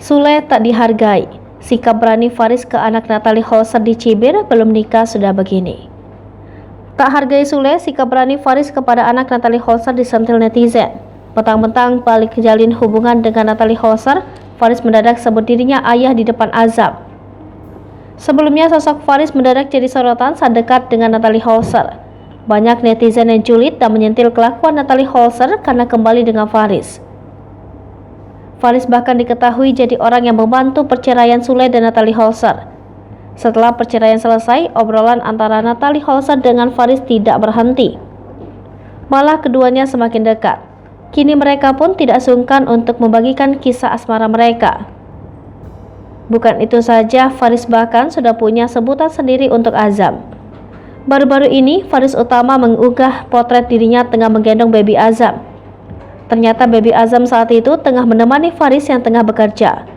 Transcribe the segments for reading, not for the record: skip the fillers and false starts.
Sule tak dihargai. Sikap berani Faris ke anak Natalie Holzer di Cibir, belum nikah sudah begini. Tak hargai Sule, sikap berani Faris kepada anak Natalie Holzer disentil netizen. Mentang-mentang balik jalin hubungan dengan Natalie Holzer, Faris mendadak sebut dirinya ayah di depan Azam. Sebelumnya sosok Faris mendadak jadi sorotan saat dekat dengan Natalie Holzer. Banyak netizen yang julid dan menyentil kelakuan Natalie Holzer karena kembali dengan Faris. Faris bahkan diketahui jadi orang yang membantu perceraian Sule dan Natalie Holzer. Setelah perceraian selesai, obrolan antara Natalie Holzer dengan Faris tidak berhenti. Malah keduanya semakin dekat. Kini mereka pun tidak sungkan untuk membagikan kisah asmara mereka. Bukan itu saja, Faris bahkan sudah punya sebutan sendiri untuk Azam. Baru-baru ini, Faris Utama mengunggah potret dirinya tengah menggendong baby Azam. Ternyata baby Azam saat itu tengah menemani Faris yang tengah bekerja.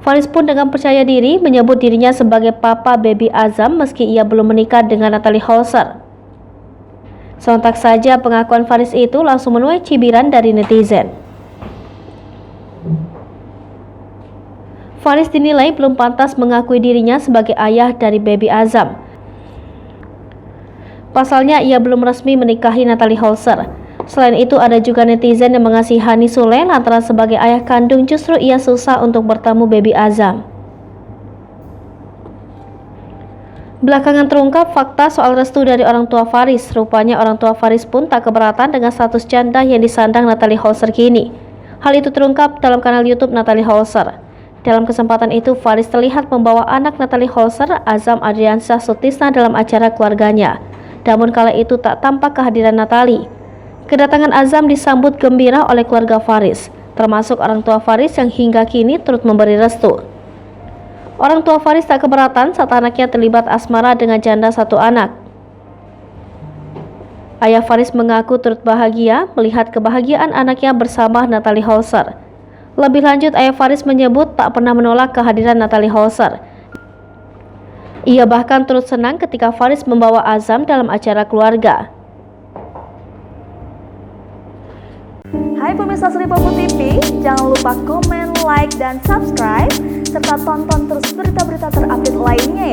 Faris pun dengan percaya diri menyebut dirinya sebagai papa baby Azam meski ia belum menikah dengan Natalie Holzer. Sontak saja pengakuan Faris itu langsung menuai cibiran dari netizen. Faris dinilai belum pantas mengakui dirinya sebagai ayah dari baby Azam. Pasalnya ia belum resmi menikahi Natalie Holzer. Selain itu ada juga netizen yang mengasihani Sule lantaran sebagai ayah kandung justru ia susah untuk bertemu baby Azam. Belakangan terungkap fakta soal restu dari orang tua Faris. Rupanya orang tua Faris pun tak keberatan dengan status janda yang disandang Natalie Holzer kini. Hal itu terungkap dalam kanal YouTube Natalie Holzer. Dalam kesempatan itu Faris terlihat membawa anak Natalie Holzer, Azam Adriansyah Sutisna dalam acara keluarganya. Namun kala itu tak tampak kehadiran Natalie. Kedatangan Azam disambut gembira oleh keluarga Faris, termasuk orang tua Faris yang hingga kini turut memberi restu. Orang tua Faris tak keberatan saat anaknya terlibat asmara dengan janda satu anak. Ayah Faris mengaku turut bahagia melihat kebahagiaan anaknya bersama Natalie Holzer. Lebih lanjut, ayah Faris menyebut tak pernah menolak kehadiran Natalie Holzer. Ia bahkan turut senang ketika Faris membawa Azam dalam acara keluarga. Hai pemirsa Sri Popo TV, jangan lupa komen, like, dan subscribe, serta tonton terus berita-berita terupdate lainnya ya.